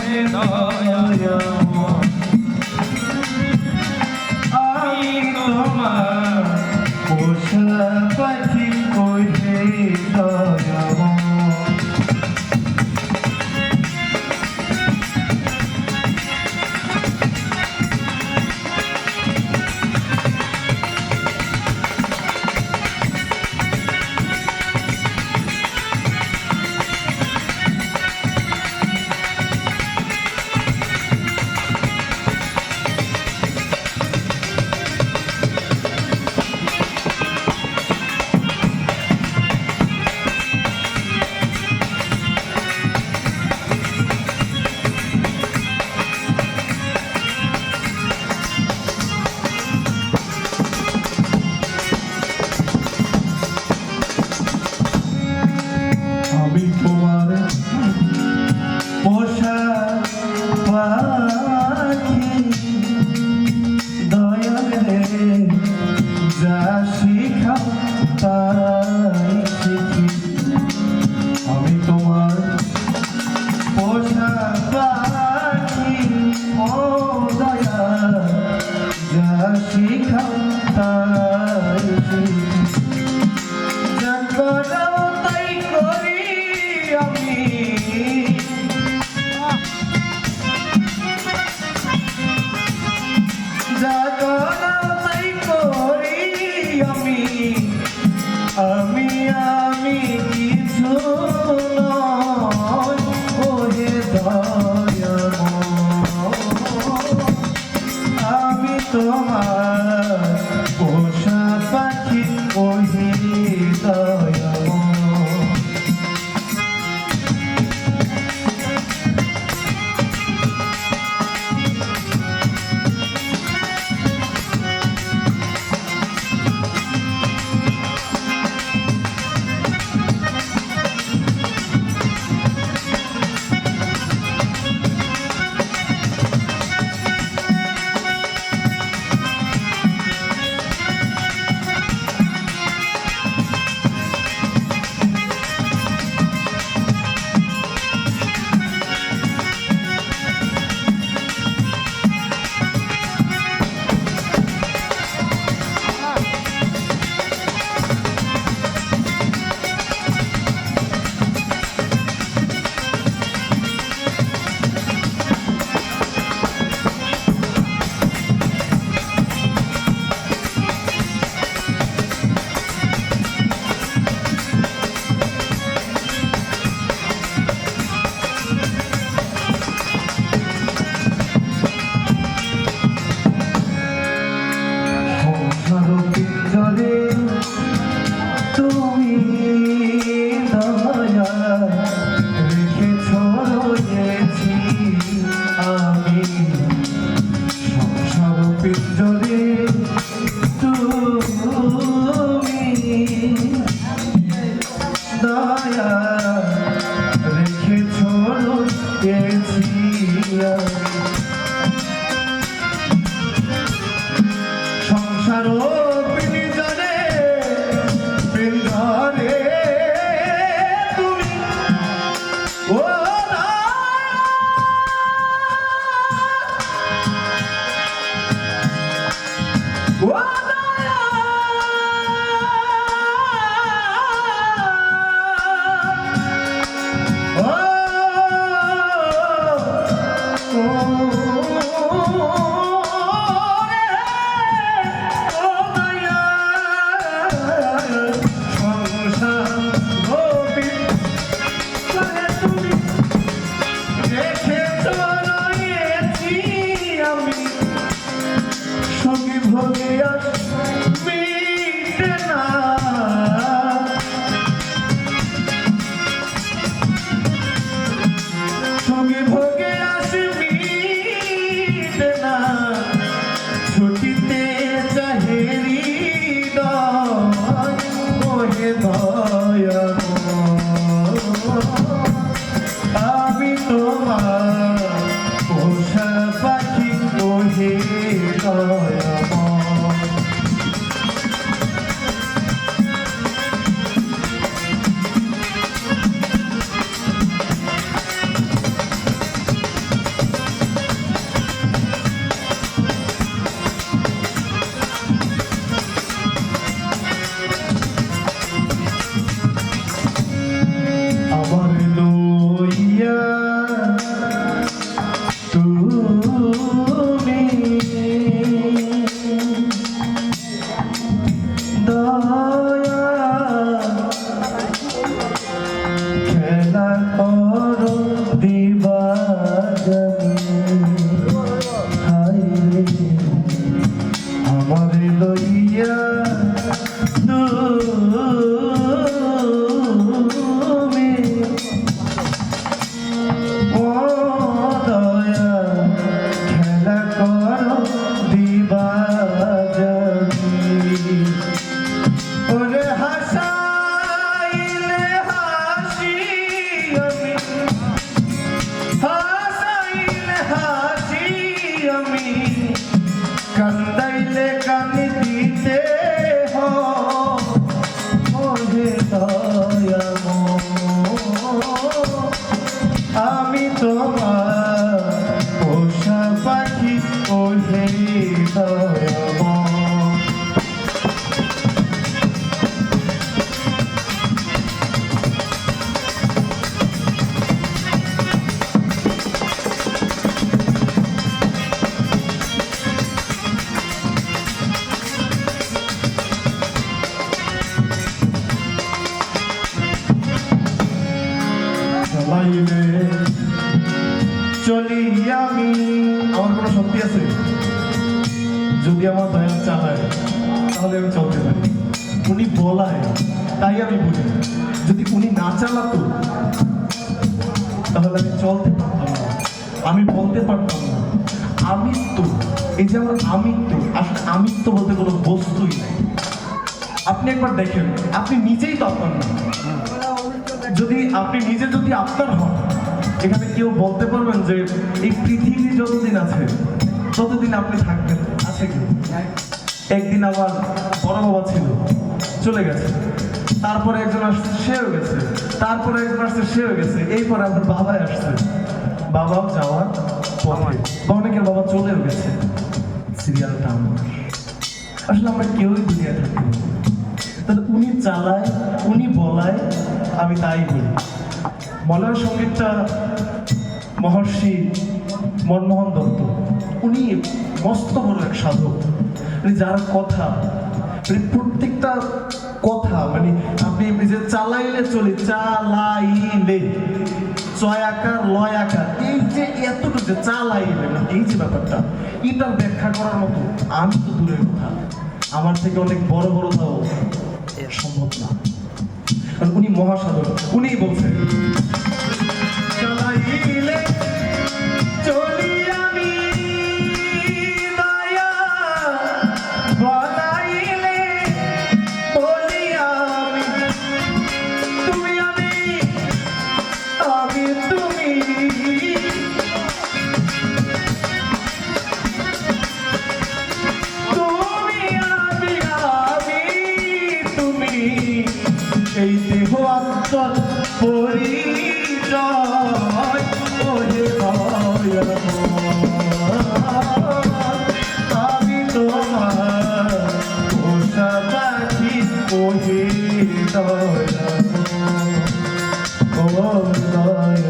আমি তোমার পোষা পাখি ওহে দয়াময়। আমি তোমার পোষা পাখি দয়ালে যা শিখাও তাই শিখি। আমি তোমার পোষা পাখি ও দয়া যা শিখাও তাই শিখি। যা করাও তাই করি আমি, যা করাও তাই করি আমি। আমি কিছু নয় ওহে দয়াময়। আমি তোমার পোষা পাখি ওহে দয়াময়। তুমি দয়া রেখেছ রয়েছি আমি সংসার পিঞ্জরে। তুমি দয়া রেখেছ রয়েছি আমি সংসার কোনো শক্তি আছে? যদি আমার দয়াল চালায় তাহলে আমি চলতে পারি, উনি বলায় তাই আমি বলি। যদি উনি না চালাতো তাহলে আমি চলতে পারতাম না, আমি বলতে পারতাম না। আমিত্ব, এই যে আমার আমিত্ব, আসলে আমিত্ব বলতে কোনো বস্তুই নাই। আপনি একবার দেখেন, আপনি নিজেই তো আপনার না। যদি আপনি নিজে যদি আপনার হন, এখানে কেউ বলতে পারবেন যে এই পৃথিবী যতদিন আছে ততদিন আপনি থাকবেন? আছে কি? একদিন আমার বড় বাবা ছিল, চলে গেছে, তারপরে একজন আসছে, সেও গেছে, তারপরে একজন আসছে, সেও গেছে, এরপরে আমার বাবাই আসছে, বাবাও যাওয়ার পথে, বা অনেকের বাবা চলেও গেছে। সিরিয়ালটা আমার। আসলে আমরা কেউই দুনিয়া থাকি না, তাহলে উনি চালায়, উনি বলায়, আমি তাই বলি। মলয় সঙ্গীতটা মহর্ষি মনমোহন দত্ত, উনি মস্ত বড় এক সাধক। মানে যার কথা, মানে প্রত্যেকটা কথা, মানে আপনি যে চালাইলে চলি, চালাইলে, ছয় আকার লয় আকার, এই যে এতটুকু যে চালাইলে, মানে এই যে ব্যাপারটা, এটার ব্যাখ্যা করার মতো আমি তো দূরের কথা, আমার থেকে অনেক বড় বড় তাও সম্ভব না। কারণ উনি মহাসাধক, উনিই বলছেন চালাইলে চলি আমি দয়া, বলাইলে বলি আমি, তুমি আমি, আমি তুমি, তুমি আমি, আমি তুমি, এই দেহ আত্মার পরিচয়, ওহে দয়াল, আমি তোমার পোষা পাখি, ওহে দয়াল, ও দয়াল,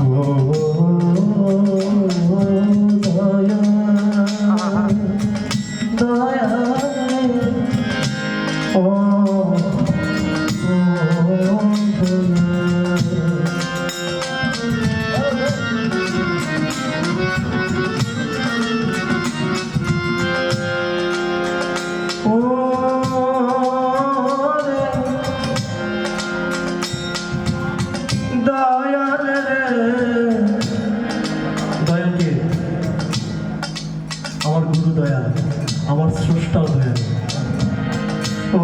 ও দয়াল, দয়াল, ও দয়াল রে, দয়ালকে আমার গুরু দয়াল, আমার স্রষ্টাও দয়াল। ও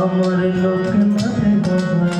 আমার লোক মাঝে বাবা,